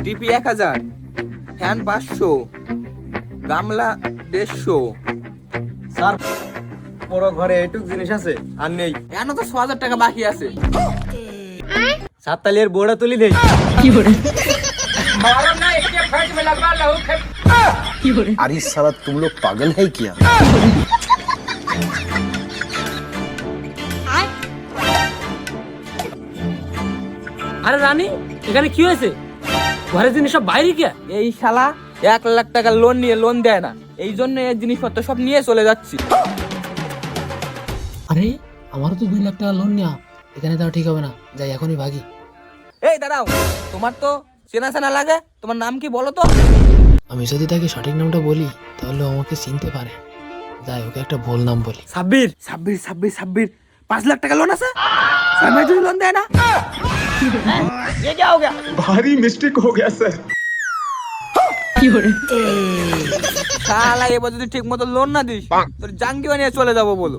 টিপি 1000, ফ্যান 500, গামলা 150। স্যার পুরো ঘরে এটুক জিনিস আছে আর নেই। কেন তো 6000 টাকা বাকি আছে। সাত তালিয়ার বোর্ডা তুলি দেই। अरे साला तुम लोग पागल है क्या? আরে রানী, এখানে কি হয়েছে? ঘরের জিনিস সব বাইরে কে? এই শালা 1 লাখ টাকা লোন নিয়ে লোন দেয় না, এই জন্য এই জিনিসপত্র সব নিয়ে চলে যাচ্ছি। আরে আমারও তো 2 লাখ টাকা লোন নেওয়া, এখানে তাও ঠিক হবে না, যাই এখনই ভাগি। এই দাঁড়াও, তোমার তো চেনা চেনা লাগে, তোমার নাম কি বলো তো? আমি যদি তাকে সঠিক নামটা বলি তাহলে ও আমাকে চিনতে পারে, যাই ওকে একটা ভুল নাম বলি। সাব্বির। 5 লাখ টাকা লোন আছে, সামনে যদি লোন দেয় না। भारी मिस्टेक हो गया सर। শালা এবার যদি ঠিক মতো লোন না দিস তোর জাঙ্গি বানিয়ে চলে যাবো বলো।